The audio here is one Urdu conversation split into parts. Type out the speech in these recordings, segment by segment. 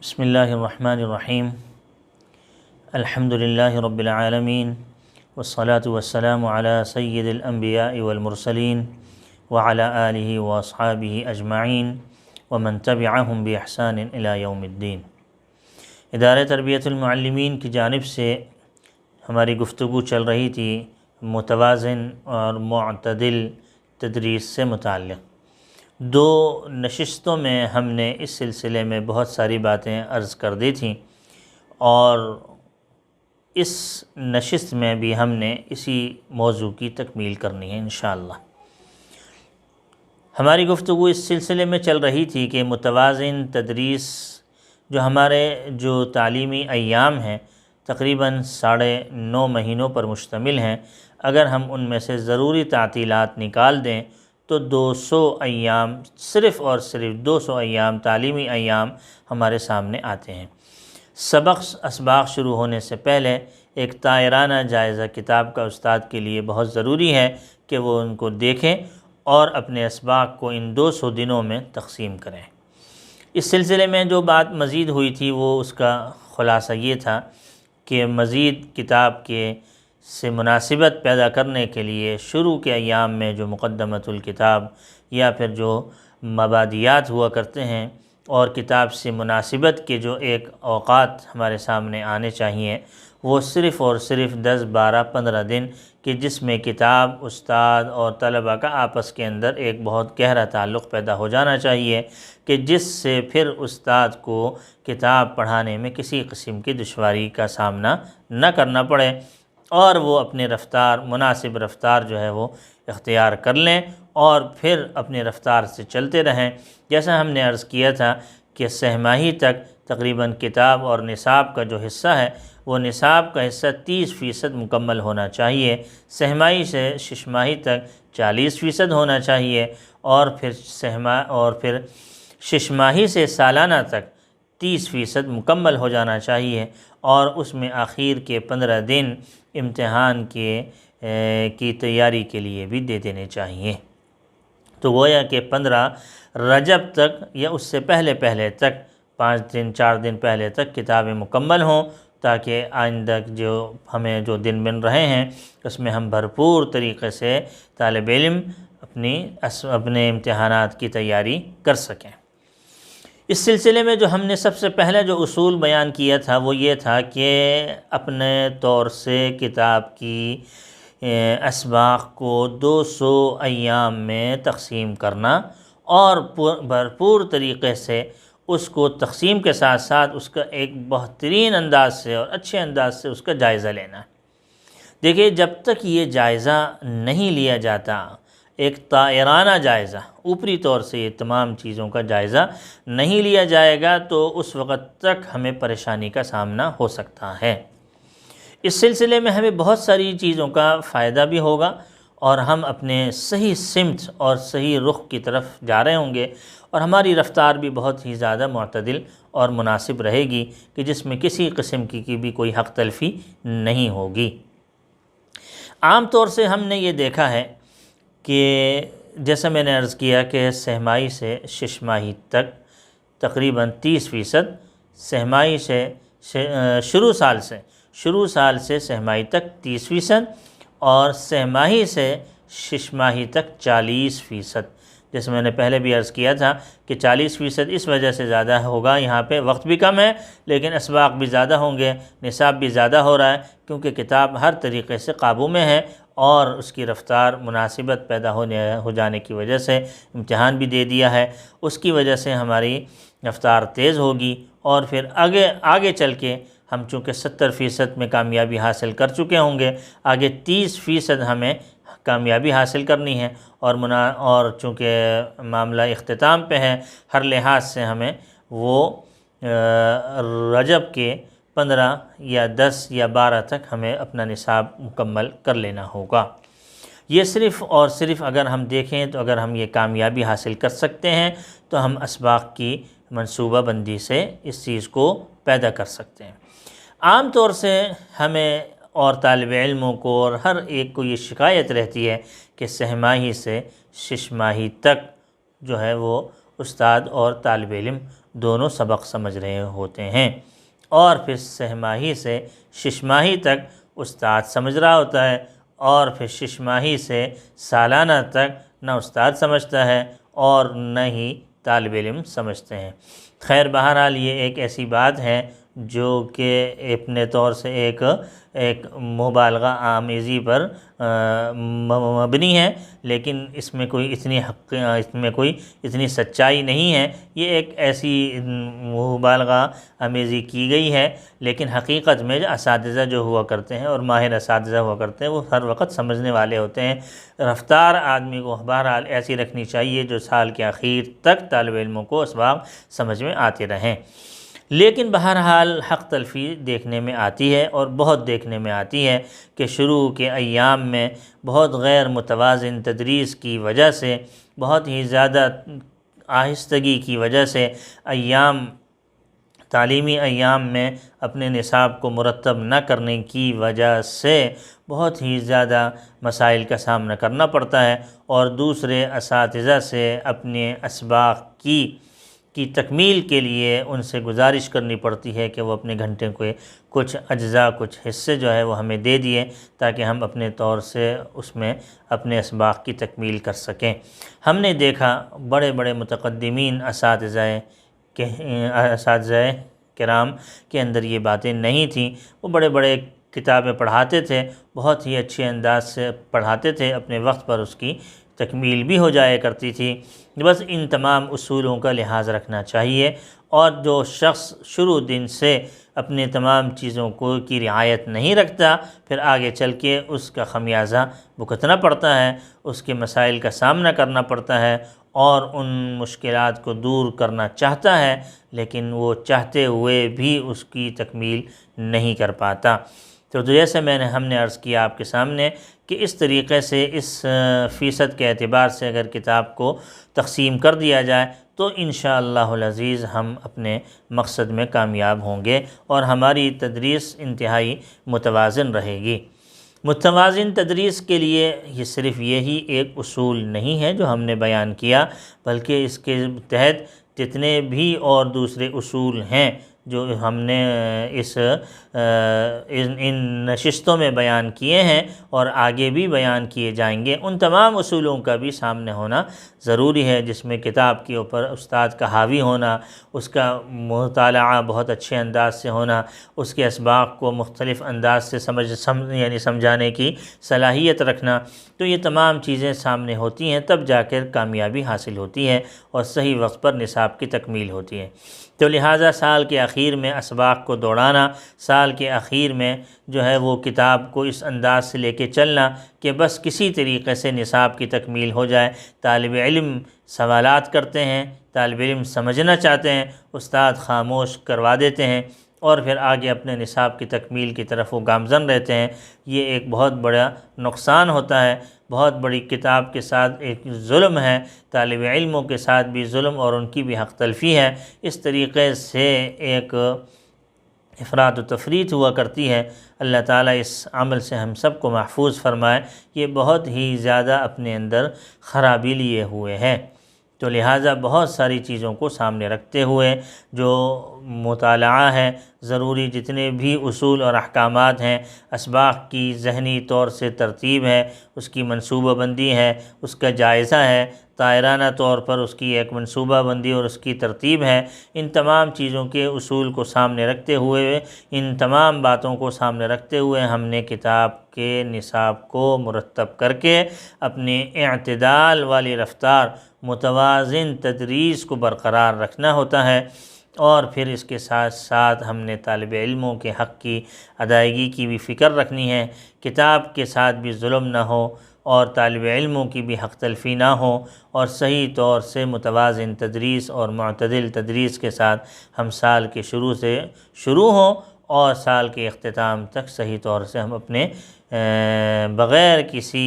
بسم اللہ الرحمن الرحیم الحمد للہ رب العالمین والصلاة والسلام علی سید الانبیاء والمرسلین وعلی آلہ واصحابہ اجمعین ومن تبعہم بإحسان الی یوم الدین۔ ادارہ تربیت المعلمین کی جانب سے ہماری گفتگو چل رہی تھی متوازن اور معتدل تدریس سے متعلق۔ دو نشستوں میں ہم نے اس سلسلے میں بہت ساری باتیں عرض کر دی تھیں، اور اس نشست میں بھی ہم نے اسی موضوع کی تکمیل کرنی ہے انشاءاللہ۔ ہماری گفتگو اس سلسلے میں چل رہی تھی کہ متوازن تدریس ہمارے جو تعلیمی ایام ہیں تقریباً 9.5 مہینوں پر مشتمل ہیں، اگر ہم ان میں سے ضروری تعطیلات نکال دیں تو 200 ایام، صرف اور صرف 200 ایام تعلیمی ایام ہمارے سامنے آتے ہیں۔ اسباق شروع ہونے سے پہلے ایک طائرانہ جائزہ کتاب کا استاد کے لیے بہت ضروری ہے کہ وہ ان کو دیکھیں اور اپنے اسباق کو ان 200 دنوں میں تقسیم کریں۔ اس سلسلے میں جو بات مزید ہوئی تھی وہ اس کا خلاصہ یہ تھا کہ مزید کتاب سے مناسبت پیدا کرنے کے لیے شروع کے ایام میں جو مقدمۃ الکتاب یا پھر جو مبادیات ہوا کرتے ہیں، اور کتاب سے مناسبت کے جو ایک اوقات ہمارے سامنے آنے چاہیے، وہ صرف اور صرف 10، 12، 15 دن کہ جس میں کتاب، استاد اور طلبہ کا آپس کے اندر ایک بہت گہرا تعلق پیدا ہو جانا چاہیے کہ جس سے پھر استاد کو کتاب پڑھانے میں کسی قسم کی دشواری کا سامنا نہ کرنا پڑے، اور وہ اپنے مناسب رفتار وہ اختیار کر لیں اور پھر اپنے رفتار سے چلتے رہیں۔ جیسا ہم نے عرض کیا تھا کہ 6 ماہی تک تقریباً کتاب اور نصاب کا جو حصہ ہے وہ نصاب کا حصہ 30% مکمل ہونا چاہیے، 6 ماہی سے 6 ماہی تک 40% ہونا چاہیے، اور پھر 6 ماہی سے سالانہ تک 30% مکمل ہو جانا چاہیے، اور اس میں آخر کے 15 دن امتحان کی تیاری کے لیے بھی دے دینے چاہیے۔ تو گویا کہ 15 رجب تک یا اس سے پہلے تک 5 دن 4 دن پہلے تک کتابیں مکمل ہوں، تاکہ آئندہ ہمیں جو دن مل رہے ہیں اس میں ہم بھرپور طریقے سے طالب علم اپنے امتحانات کی تیاری کر سکیں۔ اس سلسلے میں جو ہم نے سب سے پہلے جو اصول بیان کیا تھا وہ یہ تھا کہ اپنے طور سے کتاب کی اسباق کو 200 ایام میں تقسیم کرنا، اور بھرپور طریقے سے اس کو تقسیم کے ساتھ ساتھ اس کا ایک بہترین انداز سے اور اچھے انداز سے اس کا جائزہ لینا۔ دیکھیے، جب تک یہ جائزہ نہیں لیا جاتا، ایک طائرانہ جائزہ، اوپری طور سے یہ تمام چیزوں کا جائزہ نہیں لیا جائے گا تو اس وقت تک ہمیں پریشانی کا سامنا ہو سکتا ہے۔ اس سلسلے میں ہمیں بہت ساری چیزوں کا فائدہ بھی ہوگا، اور ہم اپنے صحیح سمت اور صحیح رخ کی طرف جا رہے ہوں گے، اور ہماری رفتار بھی بہت ہی زیادہ معتدل اور مناسب رہے گی کہ جس میں کسی قسم کی بھی کوئی حق تلفی نہیں ہوگی۔ عام طور سے ہم نے یہ دیکھا ہے کہ جیسا میں نے عرض کیا کہ 6 ماہی سے 6 ماہی تک تقریباً 30%، 6 ماہی سے شروع سال سے 6 ماہی تک 30%، اور 6 ماہی سے 6 ماہی تک 40%۔ جیسے میں نے پہلے بھی عرض کیا تھا کہ 40% اس وجہ سے زیادہ ہوگا، یہاں پہ وقت بھی کم ہے لیکن اسباق بھی زیادہ ہوں گے، نصاب بھی زیادہ ہو رہا ہے، کیونکہ کتاب ہر طریقے سے قابو میں ہے، اور اس کی رفتار مناسبت پیدا ہو جانے کی وجہ سے امتحان بھی دے دیا ہے، اس کی وجہ سے ہماری رفتار تیز ہوگی، اور پھر آگے چل کے ہم چونکہ 70% میں کامیابی حاصل کر چکے ہوں گے، آگے 30% ہمیں کامیابی حاصل کرنی ہے، اور چونکہ معاملہ اختتام پہ ہے، ہر لحاظ سے ہمیں وہ رجب کے 15 یا 10 یا 12 تک ہمیں اپنا نصاب مکمل کر لینا ہوگا۔ یہ صرف اور صرف اگر ہم دیکھیں تو اگر ہم یہ کامیابی حاصل کر سکتے ہیں تو ہم اسباق کی منصوبہ بندی سے اس چیز کو پیدا کر سکتے ہیں۔ عام طور سے ہمیں اور طالب علموں کو اور ہر ایک کو یہ شکایت رہتی ہے کہ 6 ماہی سے 6 ماہی تک وہ استاد اور طالب علم دونوں سبق سمجھ رہے ہوتے ہیں، اور پھر 6 ماہی سے 6 ماہی تک استاد سمجھ رہا ہوتا ہے، اور پھر 6 ماہی سے سالانہ تک نہ استاد سمجھتا ہے اور نہ ہی طالب علم سمجھتے ہیں۔ خیر بہرحال یہ ایک ایسی بات ہے جو کہ اپنے طور سے ایک مبالغہ آمیزی پر مبنی ہے، لیکن اس میں کوئی اتنی سچائی نہیں ہے۔ یہ ایک ایسی مبالغہ آمیزی کی گئی ہے، لیکن حقیقت میں جو اساتذہ جو ہوا کرتے ہیں اور ماہر اساتذہ ہوا کرتے ہیں وہ ہر وقت سمجھنے والے ہوتے ہیں۔ رفتار آدمی کو بہرحال ایسی رکھنی چاہیے جو سال کے اخیر تک طالب علموں کو اسباق سمجھ میں آتے رہیں۔ لیکن بہرحال حق تلفی دیکھنے میں آتی ہے، اور بہت دیکھنے میں آتی ہے کہ شروع کے ایام میں بہت غیر متوازن تدریس کی وجہ سے، بہت ہی زیادہ آہستگی کی وجہ سے تعلیمی ایام میں اپنے نصاب کو مرتب نہ کرنے کی وجہ سے بہت ہی زیادہ مسائل کا سامنا کرنا پڑتا ہے، اور دوسرے اساتذہ سے اپنے اسباق کی تکمیل کے لیے ان سے گزارش کرنی پڑتی ہے کہ وہ اپنے گھنٹے کے کچھ اجزاء، کچھ حصے جو ہے وہ ہمیں دے دیے تاکہ ہم اپنے طور سے اس میں اپنے اسباق کی تکمیل کر سکیں۔ ہم نے دیکھا بڑے بڑے متقدمین اساتذہ کرام کے اندر یہ باتیں نہیں تھیں۔ وہ بڑے بڑے کتابیں پڑھاتے تھے، بہت ہی اچھے انداز سے پڑھاتے تھے، اپنے وقت پر اس کی تکمیل بھی ہو جایا کرتی تھی۔ بس ان تمام اصولوں کا لحاظ رکھنا چاہیے، اور جو شخص شروع دن سے اپنے تمام چیزوں کی رعایت نہیں رکھتا، پھر آگے چل کے اس کا خمیازہ بھگتنا پڑتا ہے، اس کے مسائل کا سامنا کرنا پڑتا ہے، اور ان مشکلات کو دور کرنا چاہتا ہے، لیکن وہ چاہتے ہوئے بھی اس کی تکمیل نہیں کر پاتا۔ تو جیسے ہم نے عرض کیا آپ کے سامنے کہ اس طریقے سے اس فیصد کے اعتبار سے اگر کتاب کو تقسیم کر دیا جائے تو انشاءاللہ العزیز ہم اپنے مقصد میں کامیاب ہوں گے، اور ہماری تدریس انتہائی متوازن رہے گی۔ متوازن تدریس کے لیے یہ صرف یہی ایک اصول نہیں ہے جو ہم نے بیان کیا، بلکہ اس کے تحت جتنے بھی اور دوسرے اصول ہیں جو ہم نے ان نشستوں میں بیان کیے ہیں اور آگے بھی بیان کیے جائیں گے، ان تمام اصولوں کا بھی سامنے ہونا ضروری ہے، جس میں کتاب کے اوپر استاد کا حاوی ہونا، اس کا مطالعہ بہت اچھے انداز سے ہونا، اس کے اسباق کو مختلف انداز سے سمجھانے کی صلاحیت رکھنا، تو یہ تمام چیزیں سامنے ہوتی ہیں، تب جا کر کامیابی حاصل ہوتی ہے اور صحیح وقت پر نصاب کی تکمیل ہوتی ہے۔ تو لہٰذا سال کے اخیر میں اسباق کو دوڑانا، سال کے اخیر میں جو ہے وہ کتاب کو اس انداز سے لے کے چلنا کہ بس کسی طریقے سے نصاب کی تکمیل ہو جائے۔ طالب علم سوالات کرتے ہیں، طالب علم سمجھنا چاہتے ہیں، استاد خاموش کروا دیتے ہیں، اور پھر آگے اپنے نصاب کی تکمیل کی طرف وہ گامزن رہتے ہیں۔ یہ ایک بہت بڑا نقصان ہوتا ہے، بہت بڑی کتاب کے ساتھ ایک ظلم ہے، طالب علموں کے ساتھ بھی ظلم اور ان کی بھی حق تلفی ہے۔ اس طریقے سے ایک افراط و تفریط ہوا کرتی ہے۔ اللہ تعالیٰ اس عمل سے ہم سب کو محفوظ فرمائے۔ یہ بہت ہی زیادہ اپنے اندر خرابی لیے ہوئے ہے، تو لہٰذا بہت ساری چیزوں کو سامنے رکھتے ہوئے جو مطالعہ ہے، ضروری جتنے بھی اصول اور احکامات ہیں، اسباق کی ذہنی طور سے ترتیب ہے، اس کی منصوبہ بندی ہے، اس کا جائزہ ہے، طائرانہ طور پر اس کی ایک منصوبہ بندی اور اس کی ترتیب ہے، ان تمام چیزوں کے اصول کو سامنے رکھتے ہوئے، ان تمام باتوں کو سامنے رکھتے ہوئے ہم نے کتاب کے نصاب کو مرتب کر کے اپنے اعتدال والی رفتار، متوازن تدریس کو برقرار رکھنا ہوتا ہے، اور پھر اس کے ساتھ ساتھ ہم نے طالب علموں کے حق کی ادائیگی کی بھی فکر رکھنی ہے۔ کتاب کے ساتھ بھی ظلم نہ ہو اور طالب علموں کی بھی حق تلفی نہ ہو، اور صحیح طور سے متوازن تدریس اور معتدل تدریس کے ساتھ ہم سال کے شروع ہوں اور سال کے اختتام تک صحیح طور سے ہم اپنے بغیر کسی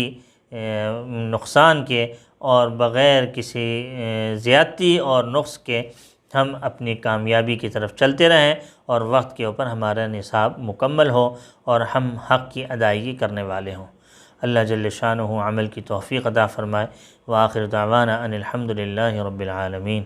نقصان کے اور بغیر کسی زیادتی اور نقص کے ہم اپنی کامیابی کی طرف چلتے رہیں، اور وقت کے اوپر ہمارا نصاب مکمل ہو اور ہم حق کی ادائیگی کرنے والے ہوں۔ اللہ جل شانہ عمل کی توفیق عطا فرمائے۔ وآخر دعوانا ان الحمد للہ رب العالمین۔